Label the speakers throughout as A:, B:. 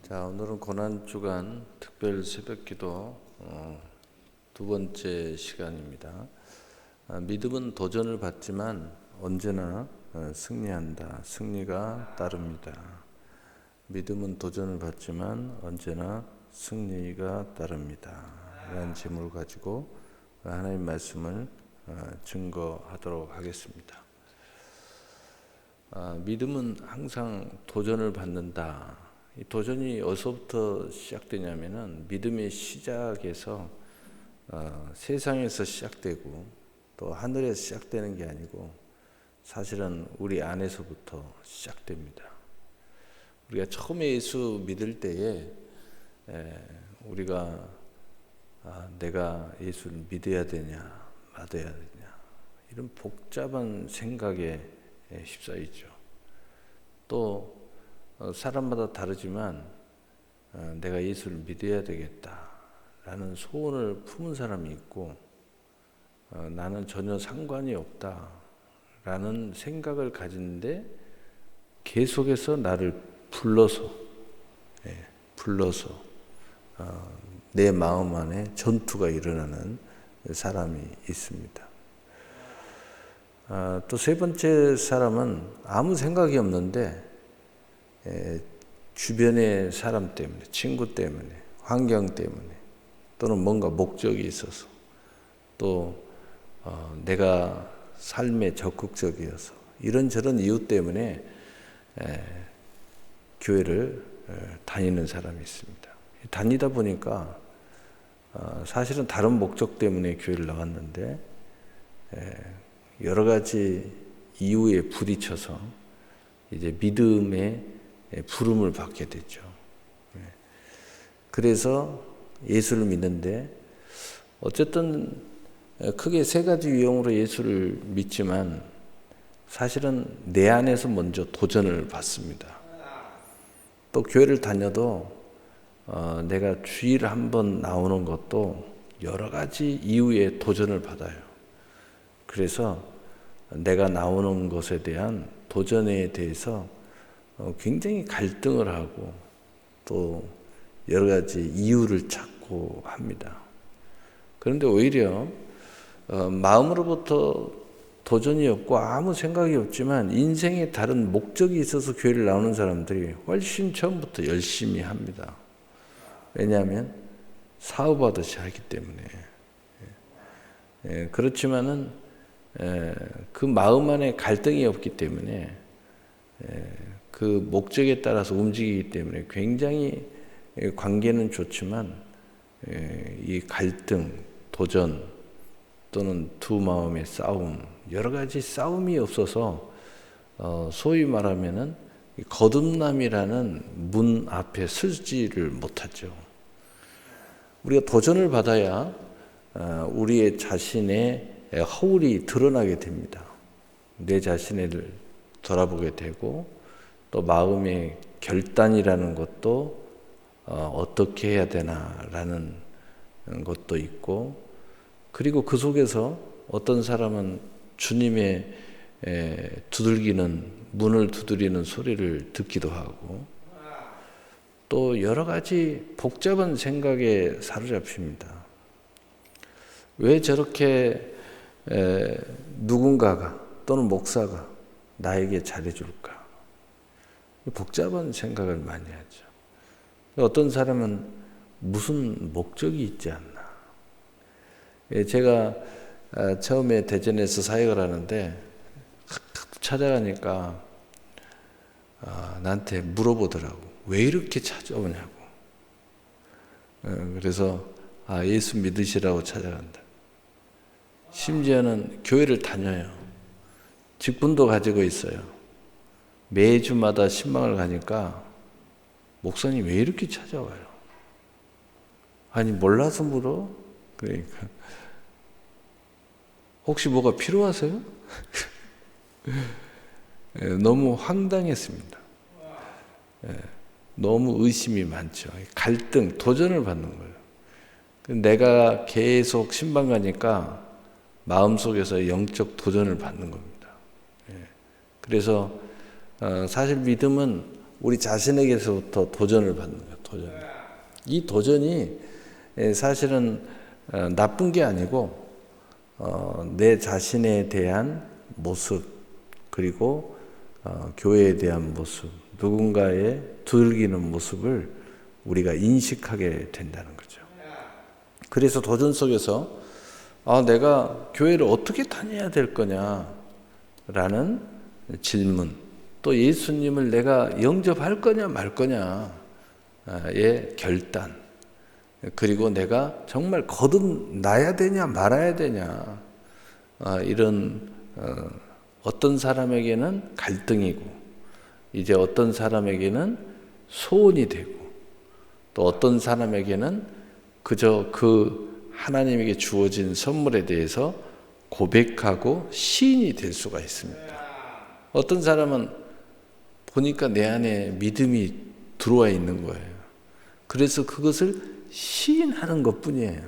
A: 자, 오늘은 고난주간 특별 새벽기도 두 번째 시간입니다. 믿음은 도전을 받지만 언제나 승리한다. 승리가 따릅니다. 믿음은 도전을 받지만 언제나 승리가 따릅니다. 라는 제목을 가지고 하나님 말씀을 증거하도록 하겠습니다. 믿음은 항상 도전을 받는다. 이 도전이 어디서부터 시작되냐면은 믿음의 시작에서 세상에서 시작되고 또 하늘에서 시작되는 게 아니고 사실은 우리 안에서부터 시작됩니다. 우리가 처음에 예수 믿을 때에 우리가 내가 예수를 믿어야 되냐 말아야 되냐 이런 복잡한 생각에 휩싸이죠. 또 사람마다 다르지만 내가 예수를 믿어야 되겠다라는 소원을 품은 사람이 있고 나는 전혀 상관이 없다라는 생각을 가지는데 계속해서 나를 불러서 내 마음 안에 전투가 일어나는 사람이 있습니다. 또 세 번째 사람은 아무 생각이 없는데 주변의 사람 때문에, 친구 때문에, 환경 때문에 또는 뭔가 목적이 있어서 또 내가 삶에 적극적이어서 이런저런 이유 때문에 교회를 다니는 사람이 있습니다. 다니다 보니까 사실은 다른 목적 때문에 교회를 나왔는데 여러 가지 이유에 부딪혀서 이제 믿음의 부름을 받게 됐죠. 그래서 예수를 믿는데 어쨌든 크게 세 가지 유형으로 예수를 믿지만 사실은 내 안에서 먼저 도전을 받습니다. 또 교회를 다녀도 내가 주일 한번 나오는 것도 여러 가지 이유에 도전을 받아요. 그래서 내가 나오는 것에 대한 도전에 대해서 굉장히 갈등을 하고 또 여러 가지 이유를 찾고 합니다. 그런데 오히려 마음으로부터 도전이 없고 아무 생각이 없지만 인생에 다른 목적이 있어서 교회를 나오는 사람들이 훨씬 처음부터 열심히 합니다. 왜냐하면 사업하듯이 하기 때문에. 그렇지만은 그 마음 안에 갈등이 없기 때문에 그 목적에 따라서 움직이기 때문에 굉장히 관계는 좋지만 이 갈등, 도전 또는 두 마음의 싸움, 여러 가지 싸움이 없어서 소위 말하면은 거듭남이라는 문 앞에 서지를 못하죠. 우리가 도전을 받아야 우리의 자신의 허울이 드러나게 됩니다. 내 자신을 돌아보게 되고 또 마음의 결단이라는 것도 어떻게 해야 되나라는 것도 있고 그리고 그 속에서 어떤 사람은 주님의 문을 두드리는 소리를 듣기도 하고 또 여러 가지 복잡한 생각에 사로잡힙니다. 왜 저렇게 누군가가 또는 목사가 나에게 잘해줄까? 복잡한 생각을 많이 하죠. 어떤 사람은 무슨 목적이 있지 않나. 제가 처음에 대전에서 사역을 하는데 찾아가니까 나한테 물어보더라고. 왜 이렇게 찾아오냐고. 그래서 예수 믿으시라고 찾아간다. 심지어는 교회를 다녀요. 직분도 가지고 있어요. 매주마다 신방을 가니까 목사님 왜 이렇게 찾아와요? 아니 몰라서 물어? 그러니까 혹시 뭐가 필요하세요? 너무 황당했습니다. 너무 의심이 많죠. 갈등, 도전을 받는 거예요. 내가 계속 신방 가니까 마음속에서 영적 도전을 받는 겁니다. 그래서 사실 믿음은 우리 자신에게서부터 도전을 받는 거예요. 도전. 이 도전이 사실은 나쁜 게 아니고 내 자신에 대한 모습, 그리고 교회에 대한 모습, 누군가의 두들기는 모습을 우리가 인식하게 된다는 거죠. 그래서 도전 속에서 내가 교회를 어떻게 다녀야 될 거냐라는 질문, 또 예수님을 내가 영접할 거냐 말 거냐의 결단, 그리고 내가 정말 거듭나야 되냐 말아야 되냐, 이런 어떤 사람에게는 갈등이고, 이제 어떤 사람에게는 소원이 되고, 또 어떤 사람에게는 그저 그 하나님에게 주어진 선물에 대해서 고백하고 시인이 될 수가 있습니다. 어떤 사람은 보니까 내 안에 믿음이 들어와 있는 거예요. 그래서 그것을 시인하는 것 뿐이에요.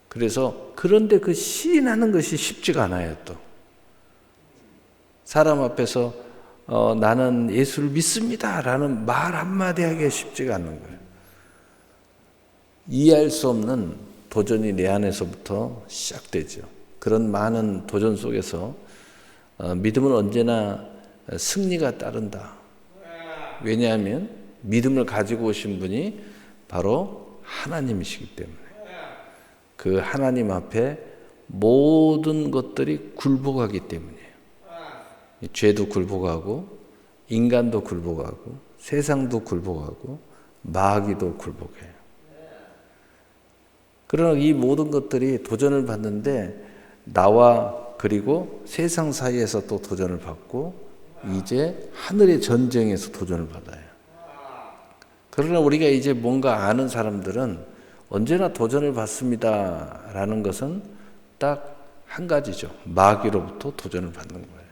A: 그래서 그런데 그 시인하는 것이 쉽지가 않아요. 또 사람 앞에서 나는 예수를 믿습니다 라는 말 한마디 하기가 쉽지가 않은 거예요. 이해할 수 없는 도전이 내 안에서부터 시작되죠. 그런 많은 도전 속에서 믿음은 언제나 승리가 따른다. 왜냐하면 믿음을 가지고 오신 분이 바로 하나님이시기 때문에, 그 하나님 앞에 모든 것들이 굴복하기 때문이에요. 죄도 굴복하고, 인간도 굴복하고, 세상도 굴복하고, 마귀도 굴복해요. 그러나 이 모든 것들이 도전을 받는데, 나와 그리고 세상 사이에서 또 도전을 받고, 이제 하늘의 전쟁에서 도전을 받아요. 그러나 우리가 이제 뭔가 아는 사람들은 언제나 도전을 받습니다 라는 것은 딱 한 가지죠. 마귀로부터 도전을 받는 거예요.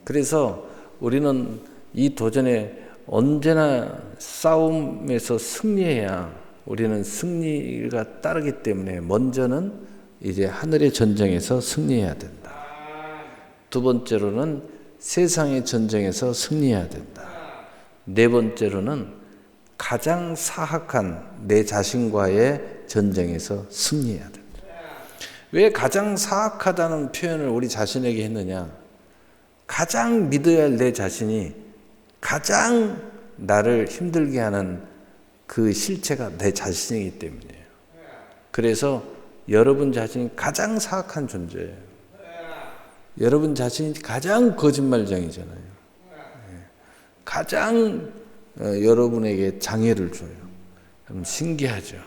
A: 그래서 우리는 이 도전에 언제나 싸움에서 승리해야 우리는 승리가 따르기 때문에, 먼저는 이제 하늘의 전쟁에서 승리해야 된다. 두 번째로는 세상의 전쟁에서 승리해야 된다. 네 번째로는 가장 사악한 내 자신과의 전쟁에서 승리해야 된다. 왜 가장 사악하다는 표현을 우리 자신에게 했느냐? 가장 믿어야 할 내 자신이 가장 나를 힘들게 하는 그 실체가 내 자신이기 때문이에요. 그래서 여러분 자신이 가장 사악한 존재예요. 여러분 자신이 가장 거짓말쟁이잖아요. 가장 여러분에게 장애를 줘요. 그럼 신기하죠.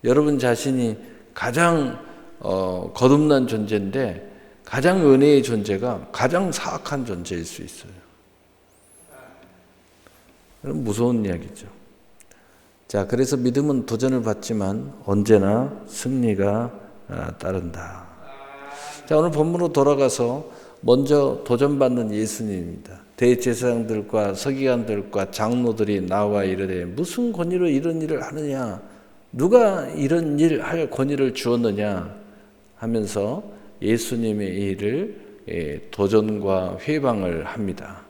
A: 여러분 자신이 가장 거듭난 존재인데, 가장 은혜의 존재가 가장 사악한 존재일 수 있어요. 무서운 이야기죠. 자, 그래서 믿음은 도전을 받지만 언제나 승리가 따른다. 자, 오늘 본문으로 돌아가서 먼저 도전받는 예수님입니다. 대제사장들과 서기관들과 장로들이 나와 이르되 무슨 권위로 이런 일을 하느냐? 누가 이런 일 할 권위를 주었느냐? 하면서 예수님의 일을 도전과 회방을 합니다.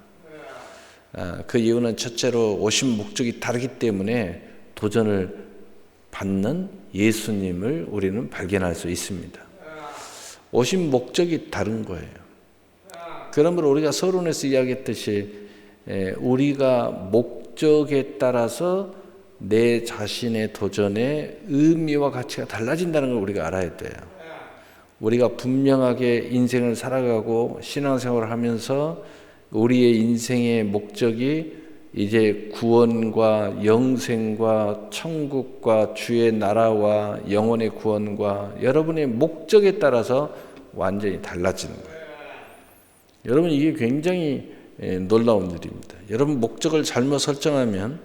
A: 그 이유는 첫째로 오신 목적이 다르기 때문에 도전을 받는 예수님을 우리는 발견할 수 있습니다. 오신 목적이 다른 거예요. 그러므로 우리가 서론에서 이야기했듯이 우리가 목적에 따라서 내 자신의 도전의 의미와 가치가 달라진다는 걸 우리가 알아야 돼요. 우리가 분명하게 인생을 살아가고 신앙생활을 하면서 우리의 인생의 목적이 이제 구원과 영생과 천국과 주의 나라와 영혼의 구원과 여러분의 목적에 따라서 완전히 달라지는 거예요. 여러분, 이게 굉장히 놀라운 일입니다. 여러분 목적을 잘못 설정하면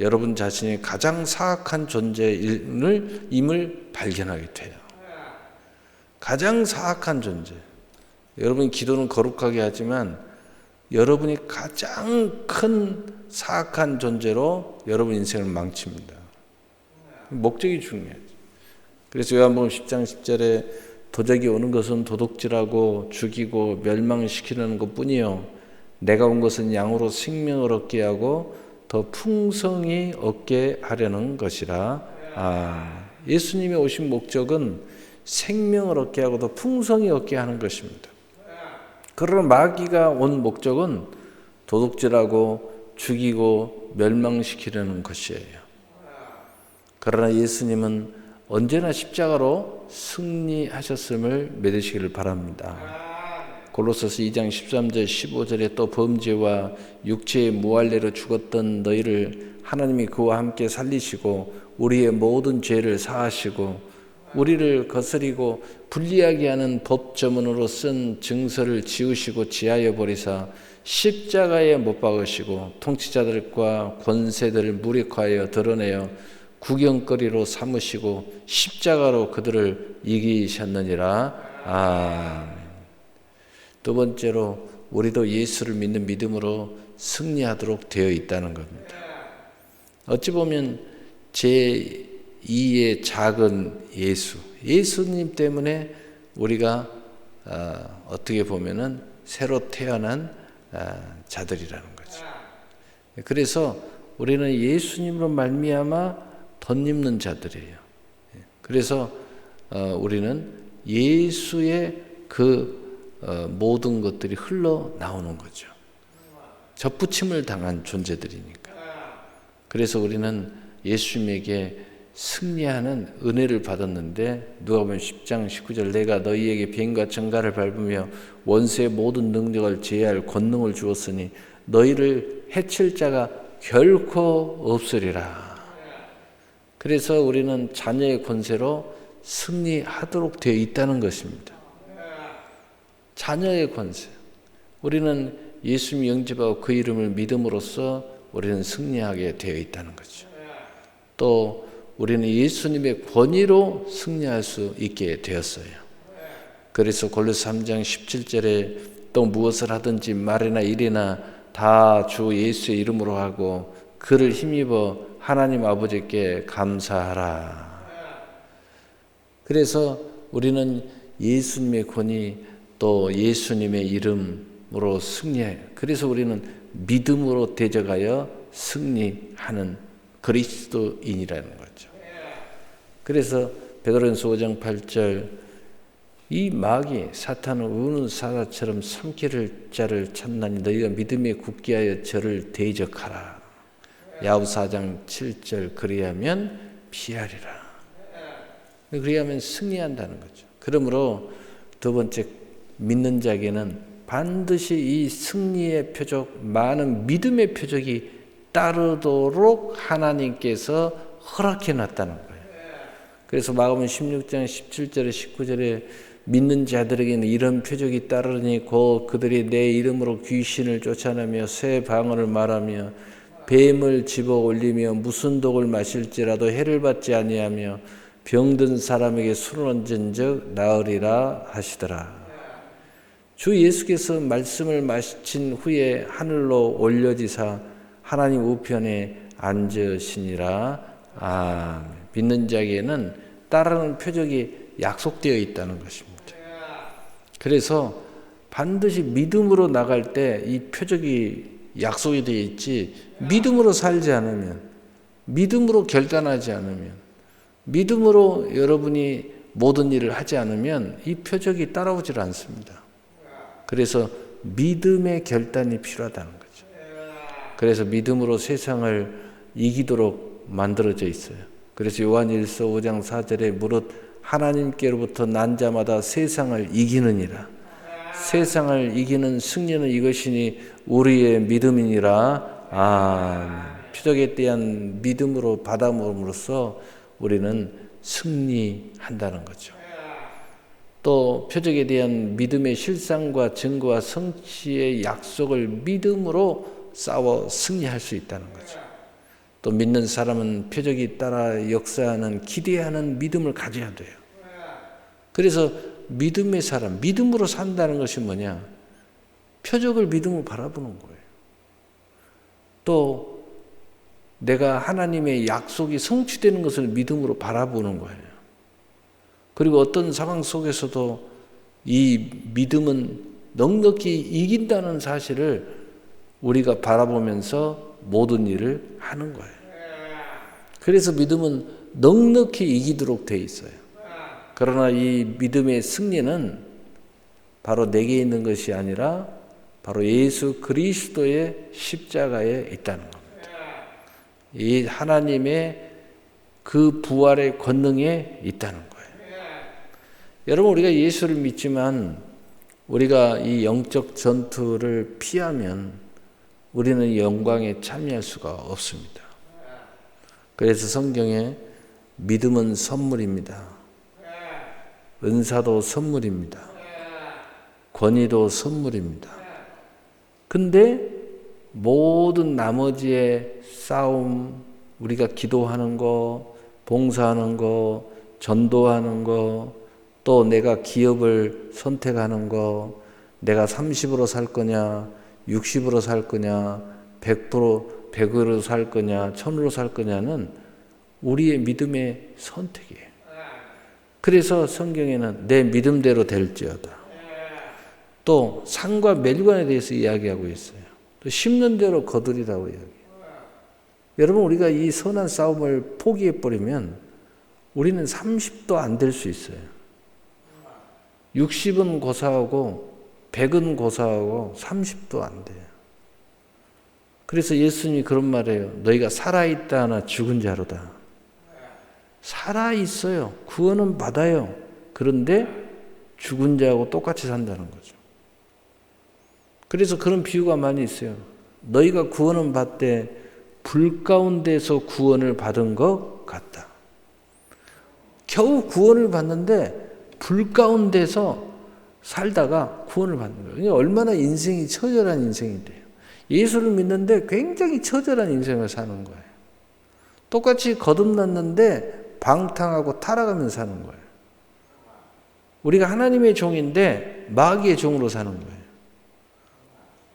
A: 여러분 자신이 가장 사악한 존재임을 발견하게 돼요. 가장 사악한 존재. 여러분 기도는 거룩하게 하지만 여러분이 가장 큰 사악한 존재로 여러분 인생을 망칩니다. 목적이 중요하죠. 그래서 요한복음 10장 10절에 도적이 오는 것은 도둑질하고 죽이고 멸망시키는 것뿐이요 내가 온 것은 양으로 생명을 얻게 하고 더 풍성히 얻게 하려는 것이라. 예수님이 오신 목적은 생명을 얻게 하고 더 풍성히 얻게 하는 것입니다. 그러나 마귀가 온 목적은 도둑질하고 죽이고 멸망시키려는 것이에요. 그러나 예수님은 언제나 십자가로 승리하셨음을 믿으시기를 바랍니다. 골로새서 2장 13절 15절에 또 범죄와 육체의 무할례로 죽었던 너희를 하나님이 그와 함께 살리시고 우리의 모든 죄를 사하시고 우리를 거스리고 불리하게 하는 법조문으로 쓴 증서를 지우시고 지하여 버리사 십자가에 못 박으시고 통치자들과 권세들을 무력화하여 드러내어 구경거리로 삼으시고 십자가로 그들을 이기셨느니라. 아멘. 두 번째로 우리도 예수를 믿는 믿음으로 승리하도록 되어 있다는 겁니다. 어찌 보면 제2의 작은 예수님 때문에 우리가 어떻게 보면은 새로 태어난 자들이라는 거죠. 그래서 우리는 예수님으로 말미암아 덧입는 자들이에요. 그래서 우리는 예수의 모든 것들이 흘러나오는 거죠. 접붙임을 당한 존재들이니까. 그래서 우리는 예수님에게 승리하는 은혜를 받았는데 누가복음 10장 19절 내가 너희에게 뱀과 정갈을 밟으며 원수의 모든 능력을 제할 권능을 주었으니 너희를 해칠 자가 결코 없으리라. 그래서 우리는 자녀의 권세로 승리하도록 되어 있다는 것입니다. 자녀의 권세. 우리는 예수님 영접하고 그 이름을 믿음으로써 우리는 승리하게 되어 있다는 거죠. 또 우리는 예수님의 권위로 승리할 수 있게 되었어요. 그래서 골로새 3장 17절에 또 무엇을 하든지 말이나 일이나 다 주 예수의 이름으로 하고 그를 힘입어 하나님 아버지께 감사하라. 그래서 우리는 예수님의 권위 또 예수님의 이름으로 승리해요. 그래서 우리는 믿음으로 대적하여 승리하는 그리스도인이라는 거죠. 그래서 베드로전서 5장 8절 이 마귀 사탄은 우는 사자처럼 삼킬 자를 찾나니 너희가 믿음에 굳게 하여 저를 대적하라. 야고보서 4장 7절 그리하면 피하리라. 그리하면 승리한다는 거죠. 그러므로 두 번째 믿는 자에게는 반드시 이 승리의 표적, 많은 믿음의 표적이 따르도록 하나님께서 허락해 놨다는 거예요. 그래서 마가복음 16장 17절에 19절에 믿는 자들에게는 이런 표적이 따르니 곧 그들이 내 이름으로 귀신을 쫓아내며 새 방언을 말하며 뱀을 집어 올리며 무슨 독을 마실지라도 해를 받지 아니하며 병든 사람에게 술을 얹은즉 나으리라 하시더라. 주 예수께서 말씀을 마친 후에 하늘로 올려지사 하나님 우편에 앉으시니라. 믿는 자에게는 따르는 표적이 약속되어 있다는 것입니다. 그래서 반드시 믿음으로 나갈 때 이 표적이 약속이 되어 있지, 믿음으로 살지 않으면, 믿음으로 결단하지 않으면, 믿음으로 여러분이 모든 일을 하지 않으면 이 표적이 따라오질 않습니다. 그래서 믿음의 결단이 필요하다는 거죠. 그래서 믿음으로 세상을 이기도록 만들어져 있어요. 그래서 요한일서 5장 4절에 무릇 하나님께로부터 난 자마다 세상을 이기느니라. 세상을 이기는 승리는 이것이니 우리의 믿음이니라. 표적에 대한 믿음으로 받아먹음으로써 우리는 승리한다는 거죠. 또 표적에 대한 믿음의 실상과 증거와 성취의 약속을 믿음으로 싸워 승리할 수 있다는 거죠. 또 믿는 사람은 표적이 따라 역사하는 기대하는 믿음을 가져야 돼요. 그래서 믿음의 사람, 믿음으로 산다는 것이 뭐냐? 표적을 믿음으로 바라보는 거예요. 또 내가 하나님의 약속이 성취되는 것을 믿음으로 바라보는 거예요. 그리고 어떤 상황 속에서도 이 믿음은 넉넉히 이긴다는 사실을 우리가 바라보면서 모든 일을 하는 거예요. 그래서 믿음은 넉넉히 이기도록 돼 있어요. 그러나 이 믿음의 승리는 바로 내게 있는 것이 아니라 바로 예수 그리스도의 십자가에 있다는 겁니다. 이 하나님의 그 부활의 권능에 있다는 거예요. 여러분, 우리가 예수를 믿지만 우리가 이 영적 전투를 피하면 우리는 영광에 참여할 수가 없습니다. 그래서 성경에 믿음은 선물입니다. 은사도 선물입니다. 권위도 선물입니다. 근데 모든 나머지의 싸움, 우리가 기도하는 거, 봉사하는 거, 전도하는 거, 또 내가 기업을 선택하는 거, 내가 30으로 살 거냐, 60으로 살 거냐, 100으로 살 거냐, 1000으로 살 거냐는 우리의 믿음의 선택이에요. 그래서 성경에는 내 믿음대로 될지어다. 또 상과 멸관에 대해서 이야기하고 있어요. 또 심는 대로 거두리라고 이야기해요. 여러분, 우리가 이 선한 싸움을 포기해버리면 우리는 30도 안 될 수 있어요. 60은 고사하고 100은 고사하고 30도 안 돼요. 그래서 예수님이 그런 말이에요. 너희가 살아있다 하나 죽은 자로다. 살아있어요. 구원은 받아요. 그런데 죽은 자하고 똑같이 산다는 거죠. 그래서 그런 비유가 많이 있어요. 너희가 구원은 받되 불 가운데서 구원을 받은 것 같다. 겨우 구원을 받는데 불 가운데서 살다가 구원을 받는 거예요. 얼마나 인생이 처절한 인생이 돼요. 예수를 믿는데 굉장히 처절한 인생을 사는 거예요. 똑같이 거듭났는데 방탕하고 타락하면서 사는 거예요. 우리가 하나님의 종인데 마귀의 종으로 사는 거예요.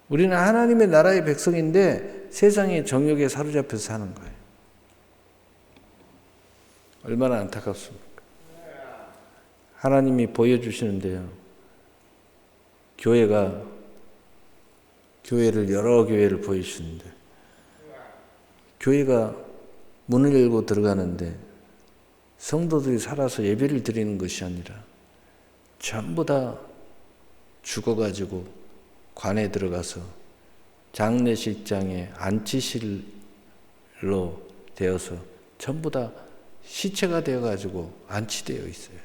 A: 우리는 하나님의 나라의 백성인데 세상의 정욕에 사로잡혀서 사는 거예요. 얼마나 안타깝습니까? 하나님이 보여주시는데요. 여러 교회를 보여주시는데 교회가 문을 열고 들어가는데 성도들이 살아서 예배를 드리는 것이 아니라 전부 다 죽어가지고 관에 들어가서 장례식장에 안치실로 되어서 전부 다 시체가 되어가지고 안치되어 있어요.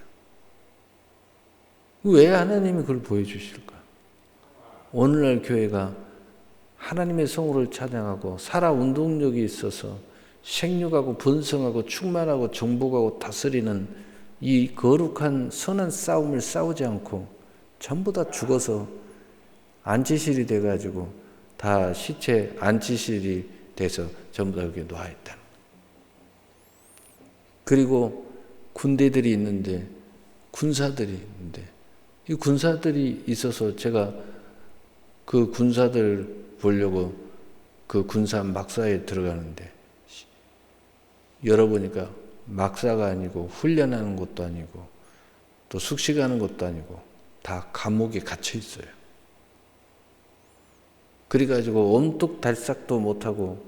A: 왜 하나님이 그걸 보여주실까? 오늘날 교회가 하나님의 성호를 찬양하고 살아 운동력이 있어서 생육하고 번성하고 충만하고 정복하고 다스리는 이 거룩한 선한 싸움을 싸우지 않고 전부 다 죽어서 안치실이 돼가지고 다 시체 안치실이 돼서 전부 다 여기 놓아 있다는. 그리고 군대들이 있는데 군사들이 있는데 이 군사들이 있어서 제가 그 군사들 보려고 그 군사 막사에 들어가는데 열어보니까 막사가 아니고 훈련하는 것도 아니고 또 숙식하는 것도 아니고 다 감옥에 갇혀 있어요. 그래가지고 엄뚝달싹도 못하고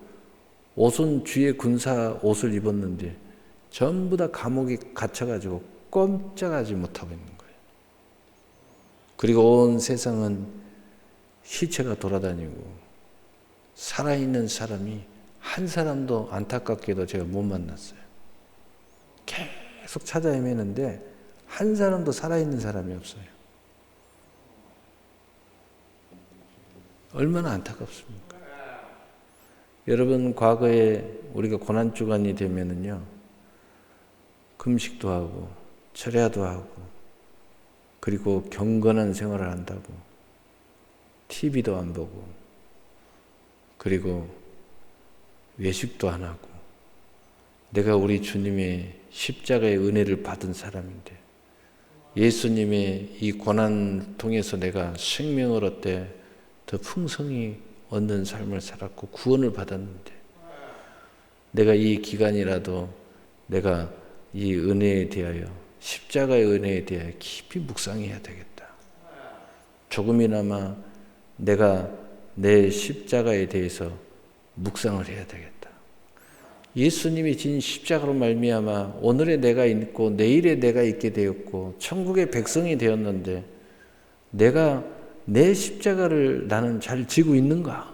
A: 옷은 주의 군사 옷을 입었는데 전부 다 감옥에 갇혀가지고 꼼짝하지 못하고 있는 거예요. 그리고 온 세상은 시체가 돌아다니고 살아있는 사람이 한 사람도 안타깝게도 제가 못 만났어요. 계속 찾아 헤매는데 한 사람도 살아있는 사람이 없어요. 얼마나 안타깝습니까? 여러분, 과거에 우리가 고난주간이 되면은요, 금식도 하고, 철야도 하고, 그리고 경건한 생활을 한다고, TV도 안 보고, 그리고 외식도 안 하고, 내가 우리 주님의 십자가의 은혜를 받은 사람인데, 예수님의 이 고난 통해서 내가 생명을 얻되 더 풍성히 얻는 삶을 살았고 구원을 받았는데 내가 이 기간이라도 내가 이 은혜에 대하여 십자가의 은혜에 대하여 깊이 묵상해야 되겠다. 조금이나마 내가 내 십자가에 대해서 묵상을 해야 되겠다. 예수님이 진 십자가로 말미암아 오늘의 내가 있고 내일의 내가 있게 되었고 천국의 백성이 되었는데 내가 내 십자가를 나는 잘 지고 있는가?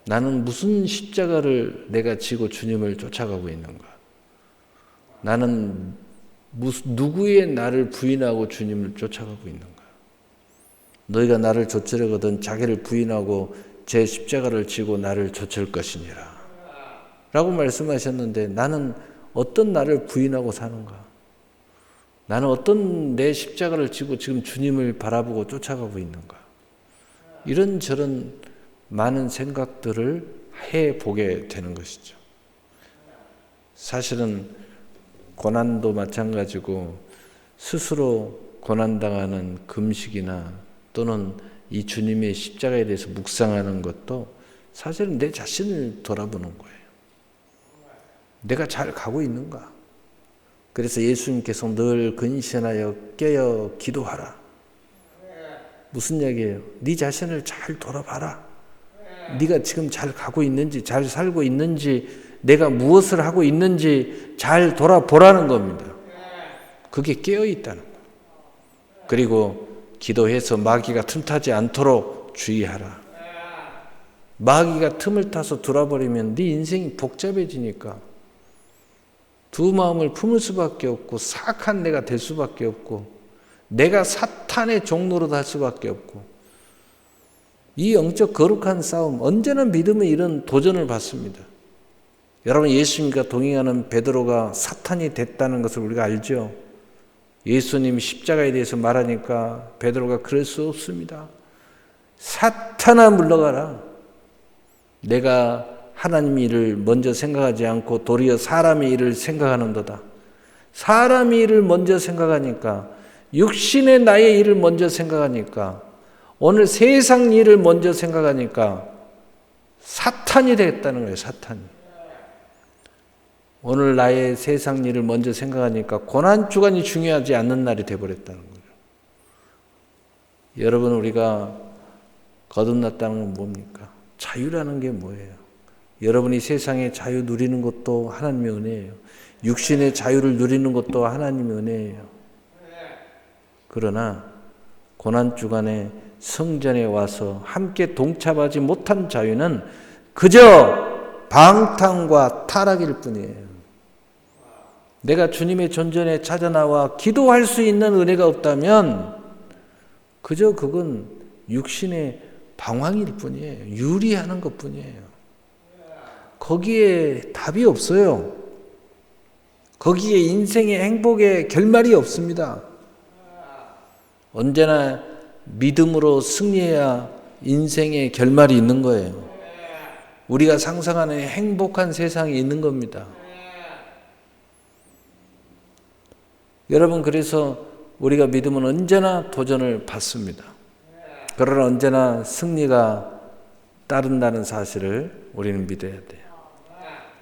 A: 나는 무슨 십자가를 내가 지고 주님을 쫓아가고 있는가? 나는 누구의 나를 부인하고 주님을 쫓아가고 있는가? 너희가 나를 좇으려거든 자기를 부인하고 제 십자가를 지고 나를 좇을 것이니라 라고 말씀하셨는데 나는 어떤 나를 부인하고 사는가? 나는 어떤 내 십자가를 지고 지금 주님을 바라보고 쫓아가고 있는가? 이런저런 많은 생각들을 해보게 되는 것이죠. 사실은 고난도 마찬가지고 스스로 고난당하는 금식이나 또는 이 주님의 십자가에 대해서 묵상하는 것도 사실은 내 자신을 돌아보는 거예요. 내가 잘 가고 있는가? 그래서 예수님께서 늘 근신하여 깨어 기도하라. 무슨 얘기예요? 네 자신을 잘 돌아봐라. 네가 지금 잘 가고 있는지, 잘 살고 있는지, 내가 무엇을 하고 있는지 잘 돌아보라는 겁니다. 그게 깨어 있다는 거예요. 그리고 기도해서 마귀가 틈타지 않도록 주의하라. 마귀가 틈을 타서 돌아버리면 네 인생이 복잡해지니까 두 마음을 품을 수밖에 없고 사악한 내가 될 수밖에 없고 내가 사탄의 종로로 갈 수밖에 없고 이 영적 거룩한 싸움 언제나 믿음은 이런 도전을 받습니다. 여러분 예수님과 동행하는 베드로가 사탄이 됐다는 것을 우리가 알죠. 예수님 십자가에 대해서 말하니까 베드로가 그럴 수 없습니다. 사탄아 물러가라. 내가 하나님의 일을 먼저 생각하지 않고 도리어 사람의 일을 생각하는도다. 사람의 일을 먼저 생각하니까 육신의 나의 일을 먼저 생각하니까 오늘 세상 일을 먼저 생각하니까 사탄이 되겠다는 거예요. 사탄이. 오늘 나의 세상 일을 먼저 생각하니까 고난주간이 중요하지 않는 날이 되어버렸다는 거예요. 여러분 우리가 거듭났다는 건 뭡니까? 자유라는 게 뭐예요? 여러분이 세상의 자유 누리는 것도 하나님의 은혜예요. 육신의 자유를 누리는 것도 하나님의 은혜예요. 그러나 고난주간에 성전에 와서 함께 동참하지 못한 자유는 그저 방탕과 타락일 뿐이에요. 내가 주님의 존전에 찾아나와 기도할 수 있는 은혜가 없다면 그저 그건 육신의 방황일 뿐이에요. 유리하는 것 뿐이에요. 거기에 답이 없어요. 거기에 인생의 행복의 결말이 없습니다. 언제나 믿음으로 승리해야 인생의 결말이 있는 거예요. 우리가 상상하는 행복한 세상이 있는 겁니다. 여러분 그래서 우리가 믿음은 언제나 도전을 받습니다. 그러나 언제나 승리가 따른다는 사실을 우리는 믿어야 돼요.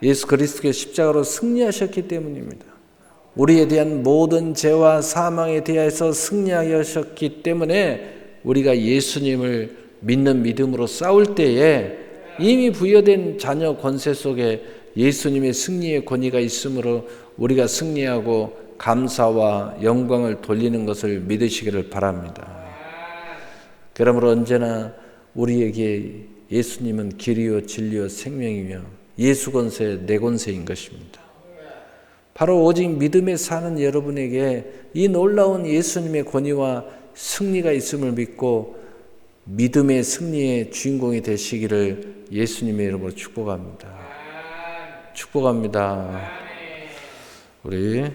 A: 예수 그리스도의 십자가로 승리하셨기 때문입니다. 우리에 대한 모든 죄와 사망에 대해서 승리하셨기 때문에 우리가 예수님을 믿는 믿음으로 싸울 때에 이미 부여된 자녀 권세 속에 예수님의 승리의 권위가 있으므로 우리가 승리하고 감사와 영광을 돌리는 것을 믿으시기를 바랍니다. 그러므로 언제나 우리에게 예수님은 길이요 진리요 생명이며 예수 권세 내 권세인 것입니다. 바로 오직 믿음에 사는 여러분에게 이 놀라운 예수님의 권위와 승리가 있음을 믿고 믿음의 승리의 주인공이 되시기를 예수님의 이름으로 축복합니다. 축복합니다. 우리